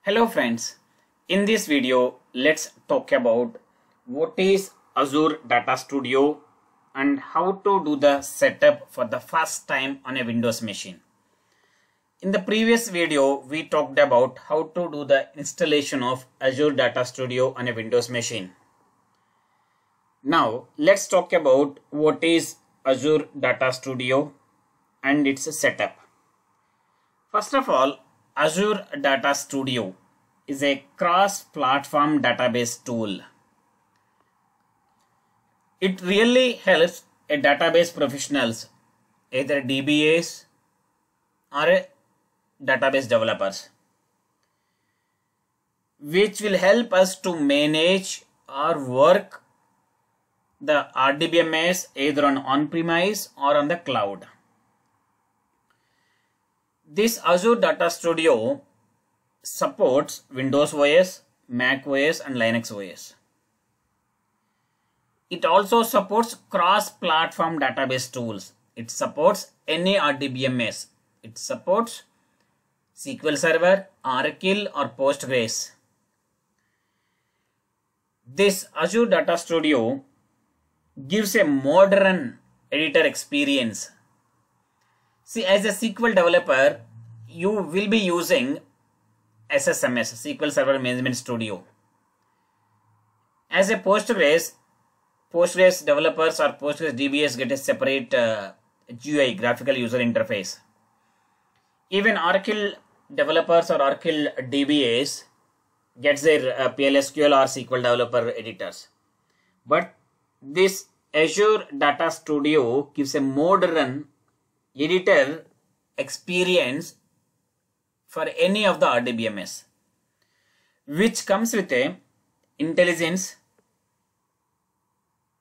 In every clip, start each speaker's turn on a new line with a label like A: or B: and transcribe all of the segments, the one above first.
A: Hello friends, in this video let's talk about what is Azure Data Studio and how to do the setup for the first time on a Windows machine. In the previous video we talked about how to do the installation of Azure Data Studio on a Windows machine. Now let's talk about what is Azure Data Studio and its setup. First of all, Azure Data Studio is a cross-platform database tool. It really helps a database professionals, either DBAs or database developers, which will help us to manage or work the RDBMS either on-premise or on the cloud. This Azure Data Studio supports Windows OS, Mac OS and Linux OS. It also supports cross-platform database tools. It supports any RDBMS. It supports SQL Server, Oracle or Postgres. This Azure Data Studio gives a modern editor experience. See, as a SQL developer, you will be using SSMS, SQL Server Management Studio. As a Postgres developers or Postgres DBAs get a separate GUI, graphical user interface. Even Oracle developers or Oracle DBAs gets their PLSQL or SQL developer editors. But this Azure Data Studio gives a modern editor experience for any of the RDBMS, which comes with a intelligence.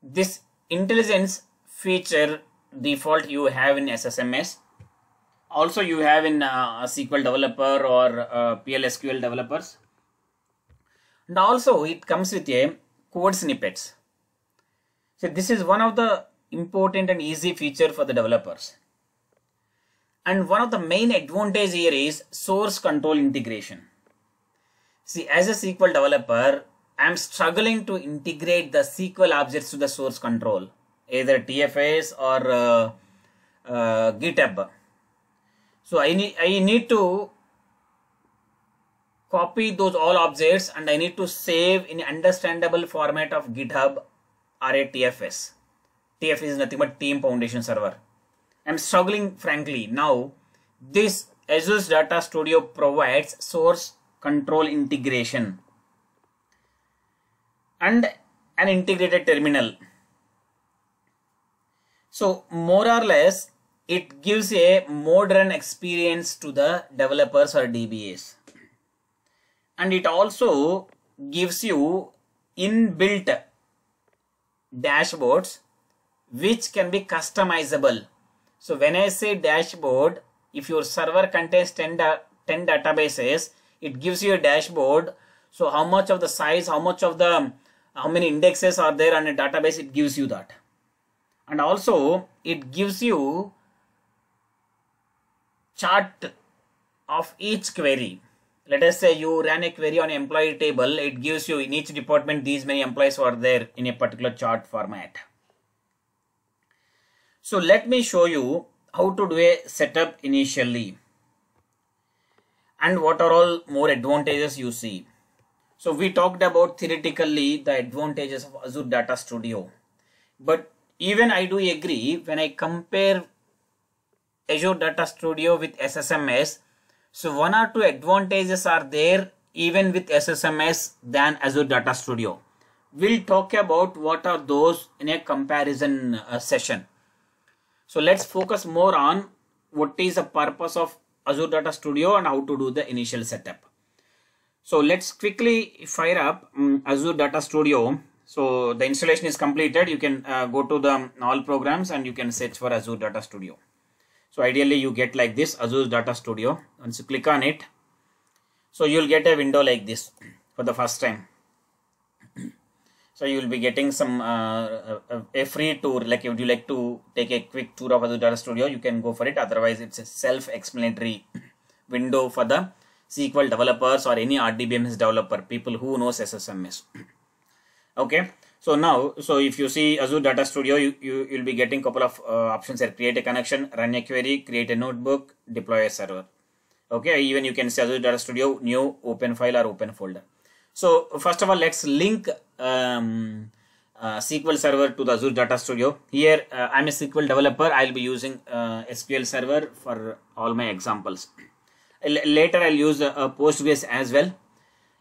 A: This intelligence feature default you have in SSMS. Also you have in SQL developer or PLSQL developers. And also it comes with a code snippets. So this is one of the important and easy feature for the developers. And one of the main advantage here is source control integration. See, as a SQL developer, I am struggling to integrate the SQL objects to the source control, either TFS or GitHub. So I need to copy those all objects and I need to save in understandable format of GitHub or a TFS. TFS is nothing but Team Foundation Server. I'm struggling frankly. Now this Azure Data Studio provides source control integration and an integrated terminal. So more or less it gives a modern experience to the developers or DBAs. And it also gives you inbuilt dashboards which can be customizable. So when I say dashboard, if your server contains 10 databases, it gives you a dashboard. So how much of the size, how many indexes are there on a database, it gives you that. And also it gives you chart of each query. Let us say you ran a query on employee table, it gives you in each department these many employees were there in a particular chart format. So let me show you how to do a setup initially and what are all more advantages you see. So we talked about theoretically the advantages of Azure Data Studio, but even I do agree when I compare Azure Data Studio with SSMS, so one or two advantages are there even with SSMS than Azure Data Studio. We'll talk about what are those in a comparison session. So let's focus more on what is the purpose of Azure Data Studio and how to do the initial setup. So let's quickly fire up Azure Data Studio. So the installation is completed. You can go to the all programs and you can search for Azure Data Studio. So ideally you get like this Azure Data Studio. Once you click on it, so you'll get a window like this for the first time. So you will be getting some a free tour. Like if you like to take a quick tour of Azure Data Studio, you can go for it. Otherwise, it's a self-explanatory window for the SQL developers or any RDBMS developer, people who knows SSMS. Okay, so now, so if you see Azure Data Studio, you'll be getting couple of options here: create a connection, run a query, create a notebook, deploy a server. Okay, even you can see Azure Data Studio, new, open file or open folder. So first of all, let's link SQL Server to the Azure Data Studio. Here I'm a SQL developer. I'll be using SQL Server for all my examples. Later I'll use Postgres as well.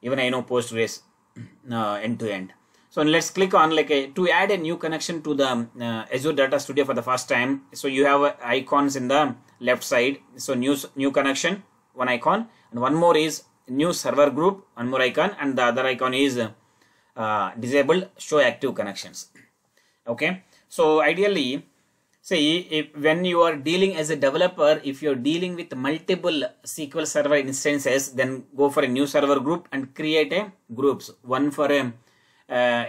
A: Even I know Postgres end to end. So let's click on to add a new connection to the Azure Data Studio for the first time. So you have icons in the left side. So new connection, one icon, and one more is new server group, one more icon, and the other icon is disabled show active connections. Okay, so ideally, say when you are dealing as a developer, if you're dealing with multiple SQL Server instances, then go for a new server group and create a groups, one for a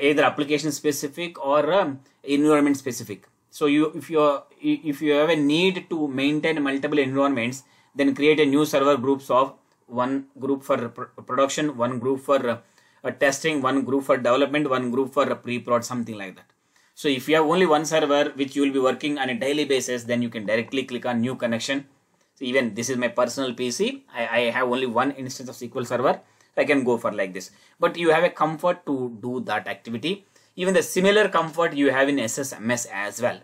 A: either application specific or environment specific. So if you have a need to maintain multiple environments, then create a new server groups of one group for production, one group for testing, one group for development, one group for pre-prod, something like that. So if you have only one server which you will be working on a daily basis, then you can directly click on new connection. So even this is my personal PC. I have only one instance of SQL Server. I can go for like this, but you have a comfort to do that activity. Even the similar comfort you have in SSMS as well.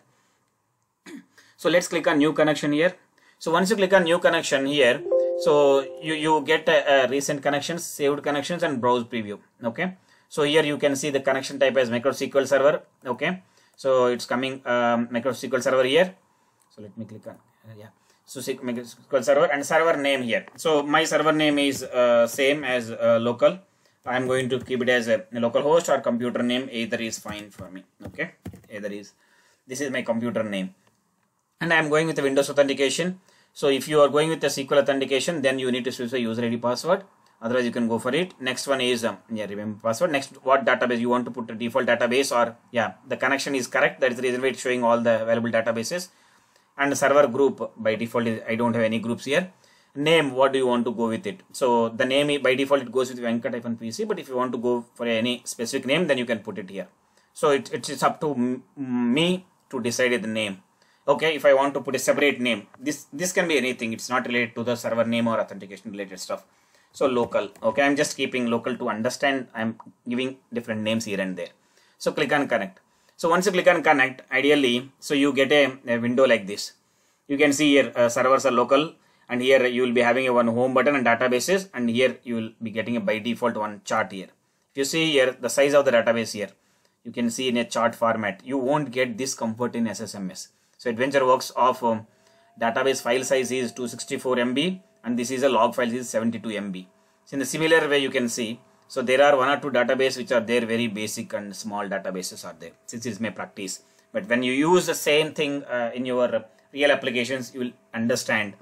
A: So let's click on new connection here. So once you click on new connection here, so you get recent connections, saved connections, and browse preview. Okay, so here you can see the connection type as MicroSQL Server. Okay, so it's coming MicroSQL Server here. So let me click on yeah. So MicroSQL Server and server name here. So my server name is same as local. I'm going to keep it as a local host or computer name. Either is fine for me. Okay, either is. This is my computer name, and I'm going with the Windows authentication. So if you are going with the SQL authentication, then you need to specify user ID password. Otherwise, you can go for it. Next one is remember password. Next, what database you want to put, a default database, or the connection is correct. That is the reason why it's showing all the available databases. And server group by default is, I don't have any groups here. Name, what do you want to go with it? So the name by default it goes with Venkat-PC, but if you want to go for any specific name, then you can put it here. So it's up to me to decide the name. Okay, if I want to put a separate name, this can be anything. It's not related to the server name or authentication related stuff. So local. Okay, I'm just keeping local to understand. I'm giving different names here and there. So click on connect. So once you click on connect, ideally, so you get a window like this. You can see here servers are local, and here you will be having a one home button and databases, and here you will be getting a by default one chart here. If you see here the size of the database here, you can see in a chart format. You won't get this comfort in SSMS. So AdventureWorks of database file size is 264 MB, and this is a log file is 72 MB. So in the similar way you can see. So there are one or two databases which are there, very basic and small databases are there. Since it's my practice, but when you use the same thing in your real applications, you will understand.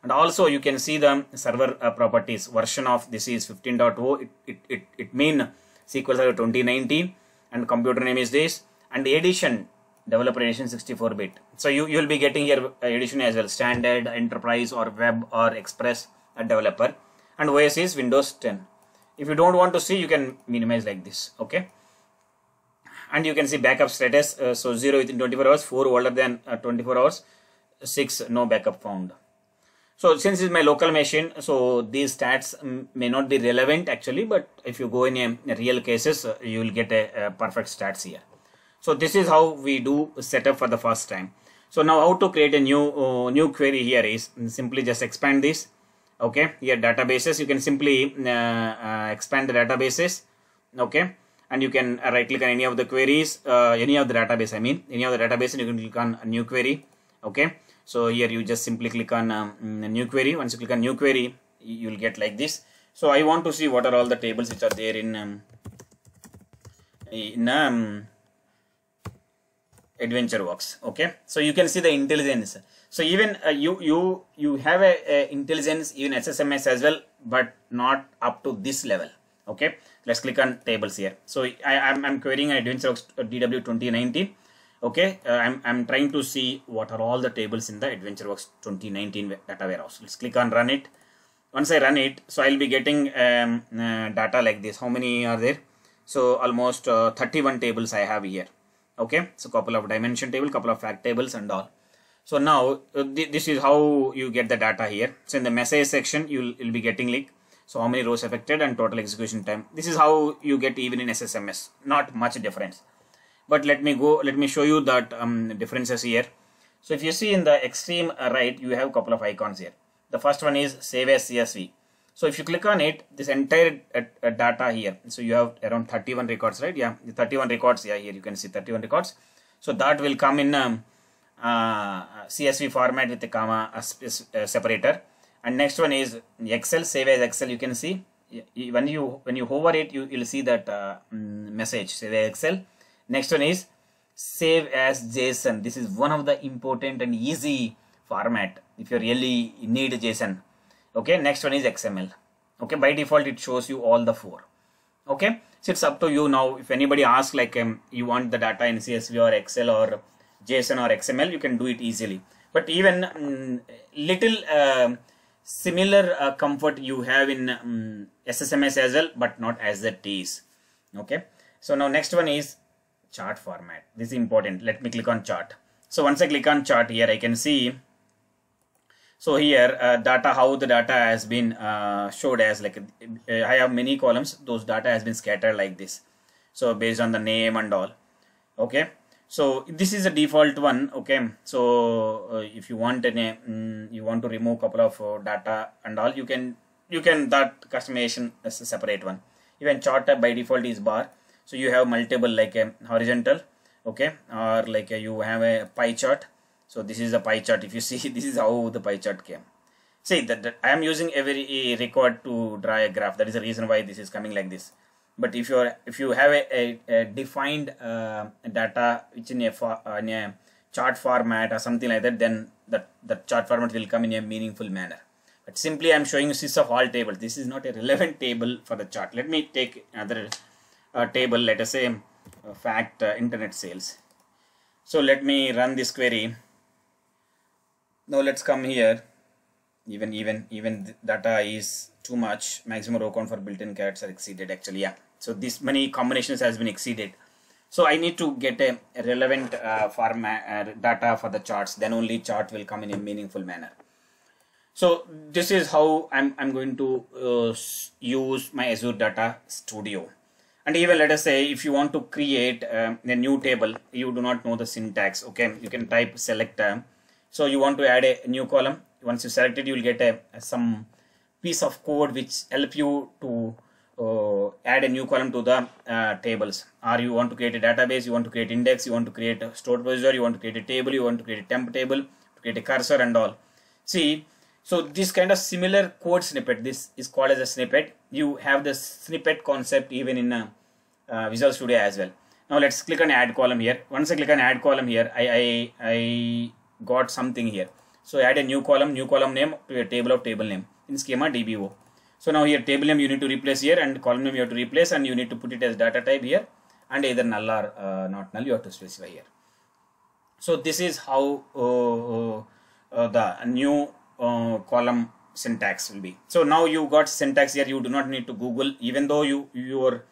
A: And also you can see the server properties. Version of this is 15.0. It mean SQL Server 2019, and computer name is this, and the edition developer edition 64-bit. So you will be getting here edition as well, standard, enterprise, or web, or express developer, and OS is Windows 10. If you don't want to see, you can minimize like this. Okay, and you can see backup status. So 0 within 24 hours, 4 older than 24 hours, 6 no backup found. So since it's my local machine, so these stats may not be relevant actually, but if you go in a real cases, you will get a perfect stats here. So this is how we do setup for the first time. So now how to create a new query here is simply just expand this. Okay, here databases, you can simply expand the databases. Okay, and you can right click on any of the queries, any of the database, any of the database, and you can click on a new query. Okay, so here you just simply click on a new query. Once you click on new query, you will get like this. So I want to see what are all the tables which are there in AdventureWorks. Okay, so you can see the intelligence. So even you have a intelligence in SSMS as well, but not up to this level. Okay, let's click on tables here. So I'm querying an AdventureWorks DW 2019. Okay, I'm trying to see what are all the tables in the AdventureWorks 2019 data warehouse. Let's click on run it. Once I run it, so I'll be getting data like this. How many are there? So almost 31 tables I have here. Okay, so couple of dimension table, couple of fact tables and all. So now this is how you get the data here. So in the message section, you'll be getting like, so how many rows affected and total execution time. This is how you get even in SSMS. Not much difference. But let me show you that differences here. So if you see in the extreme right, you have a couple of icons here. The first one is save as CSV. So if you click on it, this entire data here, so you have around 31 records, right? Yeah, 31 records. Yeah, here you can see 31 records. So that will come in CSV format with a comma separator. And next one is Excel, save as Excel. You can see when you hover it, you'll see that message, save as Excel. Next one is save as JSON. This is one of the important and easy format if you really need JSON. Okay, next one is XML. Okay, by default it shows you all the four. Okay, so it's up to you now. If anybody asks like you want the data in CSV or Excel or JSON or XML, you can do it easily. But even little similar comfort you have in SSMS as well, but not as it is. Okay, so now next one is chart format. This is important. Let me click on chart. So once I click on chart here, I can see. So here data, how the data has been showed as like I have many columns. Those data has been scattered like this. So based on the name and all. Okay. So this is a default one. Okay. So if you want you want to remove couple of data and all, you can that customization is a separate one. Even chart type by default is bar. So you have multiple like a horizontal, okay, or like you have a pie chart. So this is a pie chart. If you see, this is how the pie chart came. See that I am using every record to draw a graph. That is the reason why this is coming like this. But if you have a defined data which in a chart format or something like that, then that chart format will come in a meaningful manner. But simply I am showing you sys of all tables. This is not a relevant table for the chart. Let me take another table. Let us say fact internet sales. So let me run this query. Now let's come here. Even data is too much. Maximum row count for built-in cards are exceeded actually. Yeah. So this many combinations has been exceeded. So I need to get a relevant format data for the charts. Then only chart will come in a meaningful manner. So this is how I'm going to use my Azure Data Studio. And even let us say if you want to create a new table, you do not know the syntax. Okay, you can type select. So you want to add a new column. Once you select it, you will get some piece of code which help you to add a new column to the tables. Or you want to create a database, you want to create index, you want to create a stored procedure, you want to create a table, you want to create a temp table, to create a cursor and all. See, so this kind of similar code snippet, this is called as a snippet. You have the snippet concept even in Visual Studio as well. Now let's click on add column here. Once I click on add column here, I got something here. So add a new column name to a table of table name in schema DBO. So now here table name you need to replace here and column name you have to replace, and you need to put it as data type here, and either null or not null you have to specify here. So this is how the new column syntax will be. So now you got syntax here. You do not need to Google, even though you're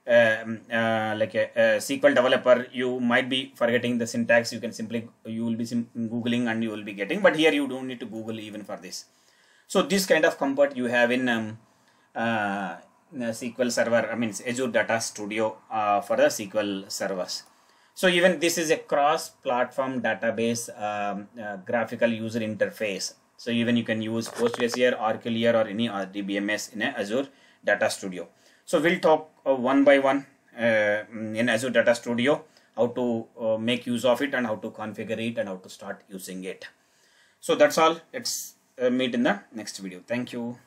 A: like a SQL developer, you might be forgetting the syntax. You can simply you will be googling and you will be getting, but here you don't need to Google even for this. So this kind of comfort you have in SQL Server, I mean Azure Data Studio for the SQL servers. So even this is a cross-platform database graphical user interface. So even you can use PostgreSQL, Oracle here, or any DBMS in Azure Data Studio. So we'll talk one by one in Azure Data Studio how to make use of it and how to configure it and how to start using it. So that's all. Let's meet in the next video. Thank you.